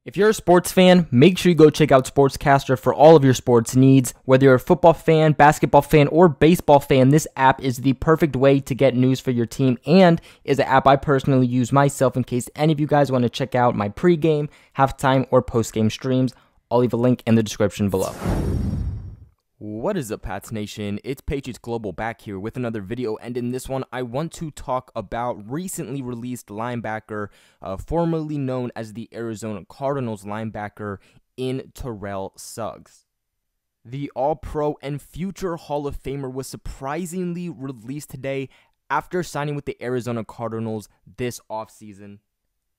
If you're a sports fan, make sure you go check out SportsCastr for all of your sports needs. Whether you're a football fan, basketball fan, or baseball fan, this app is the perfect way to get news for your team and is an app I personally use myself in case any of you guys want to check out my pregame, halftime, or postgame streams. I'll leave a link in the description below. What is up, Pats Nation? It's Patriots Global back here with another video, and in this one, I want to talk about recently released linebacker, formerly known as the Arizona Cardinals linebacker in Tarrell Suggs. The All-Pro and future Hall of Famer was surprisingly released today after signing with the Arizona Cardinals this offseason,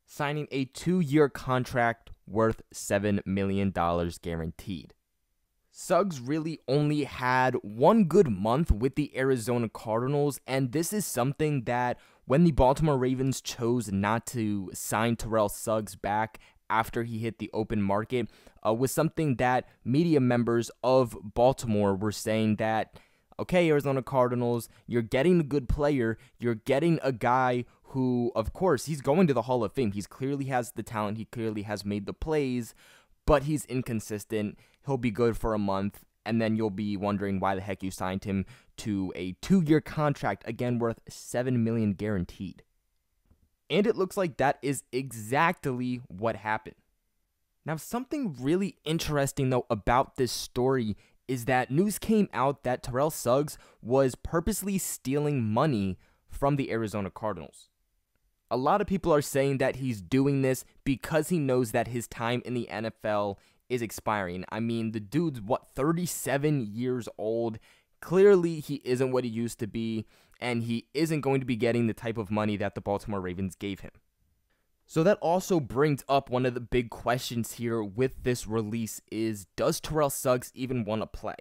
signing a 2-year contract worth $7 million guaranteed. Suggs really only had one good month with the Arizona Cardinals, and this is something that when the Baltimore Ravens chose not to sign Tarrell Suggs back after he hit the open market, was something that media members of Baltimore were saying that, okay, Arizona Cardinals, you're getting a good player, you're getting a guy who, of course, he's going to the Hall of Fame. He clearly has the talent, he clearly has made the plays, but he's inconsistent. He'll be good for a month, and then you'll be wondering why the heck you signed him to a 2-year contract, again worth $7 million guaranteed. And it looks like that is exactly what happened. Now, something really interesting, though, about this story is that news came out that Tarrell Suggs was purposely stealing money from the Arizona Cardinals. A lot of people are saying that he's doing this because he knows that his time in the NFL is expiring. I mean, the dude's, 37 years old? Clearly, he isn't what he used to be, and he isn't going to be getting the type of money that the Baltimore Ravens gave him. So that also brings up one of the big questions here with this release is, does Tarrell Suggs even want to play?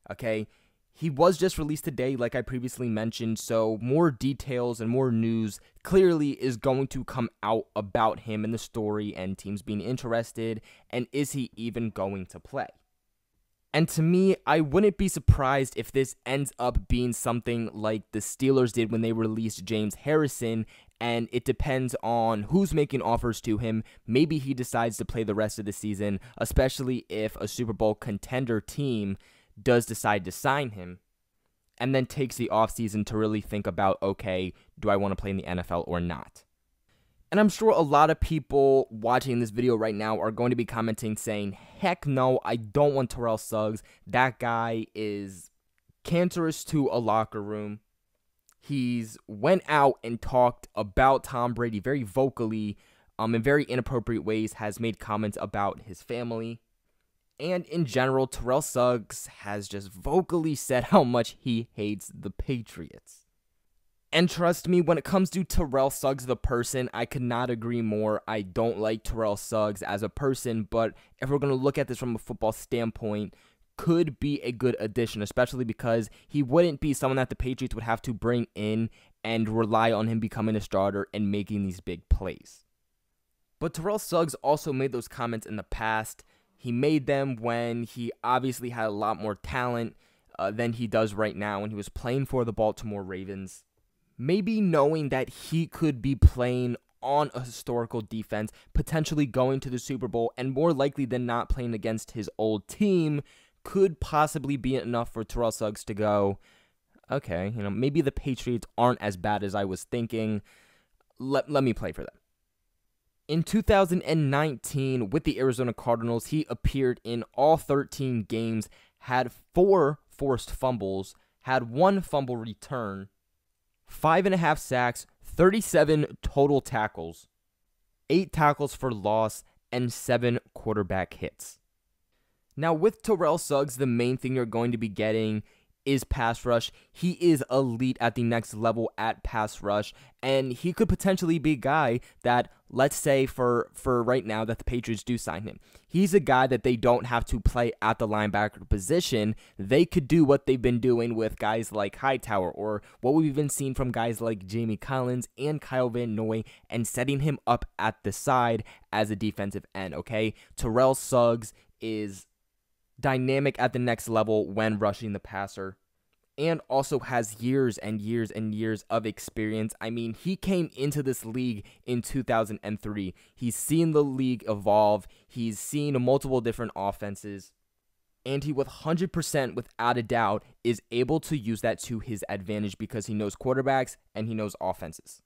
Okay, he was just released today, like I previously mentioned, so more details and more news clearly is going to come out about him and the story and teams being interested, and is he even going to play? And to me, I wouldn't be surprised if this ends up being something like the Steelers did when they released James Harrison, and it depends on who's making offers to him. Maybe he decides to play the rest of the season, especially if a Super Bowl contender team does decide to sign him, and then takes the offseason to really think about, okay, do I want to play in the NFL or not? And I'm sure a lot of people watching this video right now are going to be commenting saying, heck no, I don't want Tarrell Suggs. That guy is cancerous to a locker room. He's went out and talked about Tom Brady very vocally, in very inappropriate ways, has made comments about his family. And in general, Tarrell Suggs has just vocally said how much he hates the Patriots. And trust me, when it comes to Tarrell Suggs the person, I could not agree more. I don't like Tarrell Suggs as a person, but if we're going to look at this from a football standpoint, could be a good addition, especially because he wouldn't be someone that the Patriots would have to bring in and rely on him becoming a starter and making these big plays. But Tarrell Suggs also made those comments in the past. He made them when he obviously had a lot more talent than he does right now when he was playing for the Baltimore Ravens. Maybe knowing that he could be playing on a historical defense, potentially going to the Super Bowl, and more likely than not playing against his old team could possibly be enough for Tarrell Suggs to go, okay, maybe the Patriots aren't as bad as I was thinking. Let me play for them. In 2019, with the Arizona Cardinals, he appeared in all 13 games, had 4 forced fumbles, had 1 fumble return, 5.5 sacks, 37 total tackles, 8 tackles for loss, and 7 quarterback hits. Now, with Tarrell Suggs, the main thing you're going to be getting is pass rush. He is elite at the next level at pass rush, and he could potentially be a guy that, let's say for right now that the Patriots do sign him, he's a guy that they don't have to play at the linebacker position. They could do what they've been doing with guys like Hightower, or what we've been seeing from guys like Jamie Collins and Kyle Van Noy, and setting him up at the side as a defensive end, okay? Tarrell Suggs is dynamic at the next level when rushing the passer. and also has years and years and years of experience. I mean, he came into this league in 2003. He's seen the league evolve. He's seen multiple different offenses. And he, with 100%, without a doubt, is able to use that to his advantage because he knows quarterbacks and he knows offenses.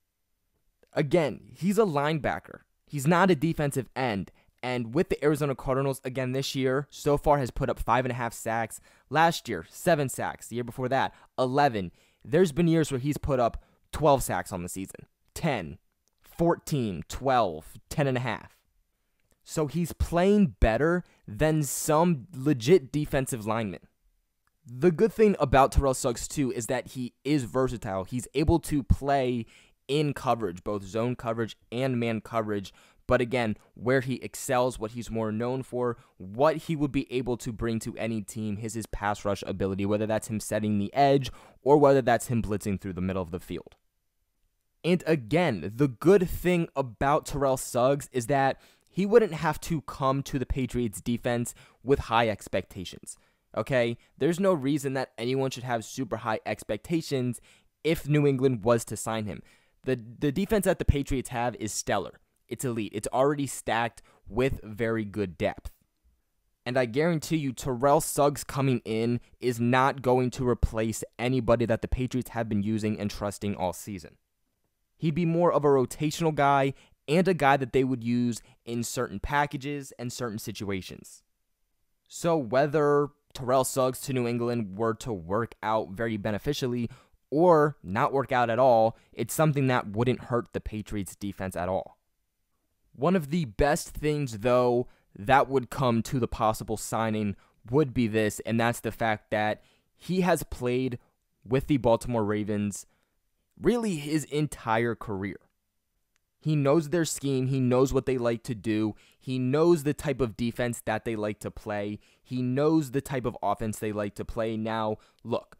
Again, he's a linebacker. He's not a defensive end. And with the Arizona Cardinals, again, this year, so far has put up 5.5 sacks. Last year, 7 sacks. The year before that, 11. There's been years where he's put up 12 sacks on the season. 10, 14, 12, 10.5. So he's playing better than some legit defensive linemen. The good thing about Tarrell Suggs, too, is that he is versatile. He's able to play in coverage, both zone coverage and man coverage. But again, where he excels, what he's more known for, what he would be able to bring to any team is his pass rush ability, whether that's him setting the edge or whether that's him blitzing through the middle of the field. And again, the good thing about Tarrell Suggs is that he wouldn't have to come to the Patriots defense with high expectations. Okay? There's no reason that anyone should have super high expectations if New England was to sign him. The defense that the Patriots have is stellar. It's elite. It's already stacked with very good depth. And I guarantee you, Tarrell Suggs coming in is not going to replace anybody that the Patriots have been using and trusting all season. He'd be more of a rotational guy and a guy that they would use in certain packages and certain situations. So whether Tarrell Suggs to New England were to work out very beneficially or not work out at all, it's something that wouldn't hurt the Patriots defense at all. One of the best things, though, that would come to the possible signing would be this, and that's the fact that he has played with the Baltimore Ravens really his entire career. He knows their scheme. He knows what they like to do. He knows the type of defense that they like to play. He knows the type of offense they like to play. Now, look,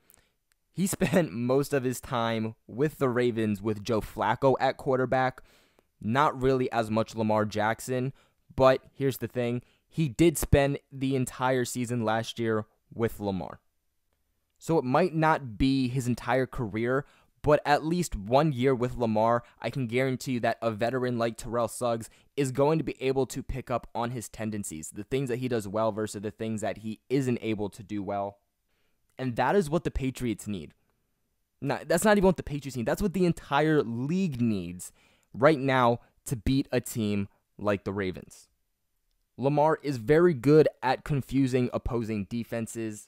he spent most of his time with the Ravens with Joe Flacco at quarterback. Not really as much Lamar Jackson, but here's the thing. He did spend the entire season last year with Lamar. So it might not be his entire career, but at least 1 year with Lamar, I can guarantee you that a veteran like Tarrell Suggs is going to be able to pick up on his tendencies, the things that he does well versus the things that he isn't able to do well. And that is what the Patriots need. Now, that's not even what the Patriots need. That's what the entire league needs right now to beat a team like the Ravens. Lamar is very good at confusing opposing defenses,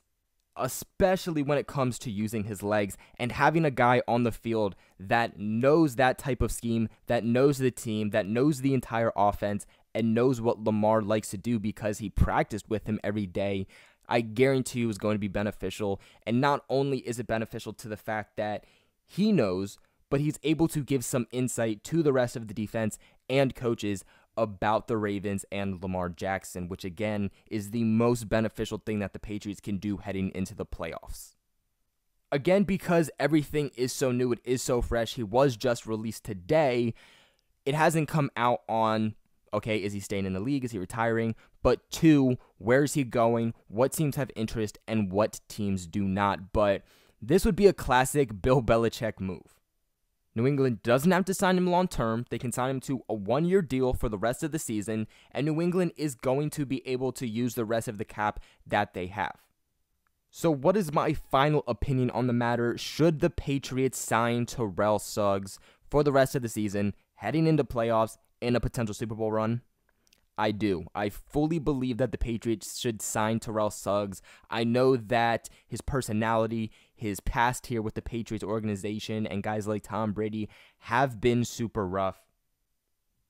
especially when it comes to using his legs, and having a guy on the field that knows that type of scheme, that knows the team, that knows the entire offense, and knows what Lamar likes to do because he practiced with him every day, I guarantee you is going to be beneficial. And not only is it beneficial to the fact that he knows, but he's able to give some insight to the rest of the defense and coaches about the Ravens and Lamar Jackson, which again is the most beneficial thing that the Patriots can do heading into the playoffs. Again, because everything is so new, it is so fresh, he was just released today, it hasn't come out on, okay, is he staying in the league, is he retiring, but 2, where is he going, what teams have interest, and what teams do not. But this would be a classic Bill Belichick move. New England doesn't have to sign him long-term. They can sign him to a 1-year deal for the rest of the season, and New England is going to be able to use the rest of the cap that they have. So what is my final opinion on the matter? Should the Patriots sign Tarrell Suggs for the rest of the season, heading into playoffs and a potential Super Bowl run? I do. I fully believe that the Patriots should sign Tarrell Suggs. I know that his personality, his past here with the Patriots organization, and guys like Tom Brady have been super rough.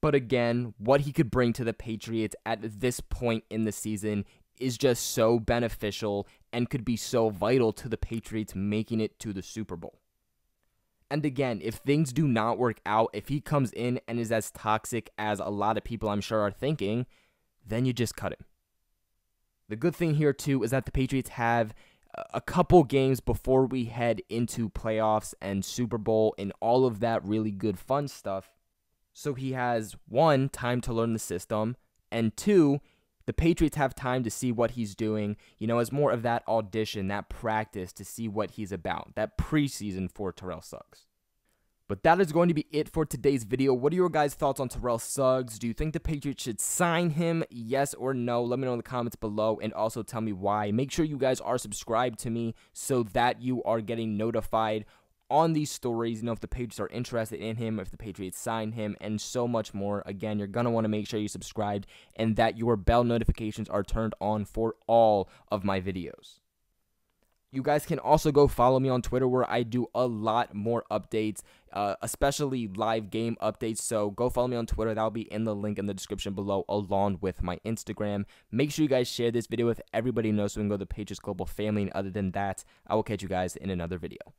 But again, what he could bring to the Patriots at this point in the season is just so beneficial and could be so vital to the Patriots making it to the Super Bowl. And again, if things do not work out, if he comes in and is as toxic as a lot of people I'm sure are thinking, then you just cut him. The good thing here too is that the Patriots have a couple games before we head into playoffs and Super Bowl and all of that really good fun stuff. So he has 1, time to learn the system, and 2, the Patriots have time to see what he's doing, as more of that audition, that practice to see what he's about, that preseason for Tarrell Suggs. But that is going to be it for today's video. What are your guys' thoughts on Tarrell Suggs? Do you think the Patriots should sign him? Yes or no? Let me know in the comments below, and also tell me why. Make sure you guys are subscribed to me so that you are getting notified on these stories, if the Patriots are interested in him, if the Patriots sign him, and so much more. Again, you're going to want to make sure you subscribed and that your bell notifications are turned on for all of my videos. You guys can also go follow me on Twitter where I do a lot more updates, especially live game updates. So go follow me on Twitter. That'll be in the link in the description below along with my Instagram. Make sure you guys share this video with everybody who knows so we can go to the Patriots Global family. And other than that, I will catch you guys in another video.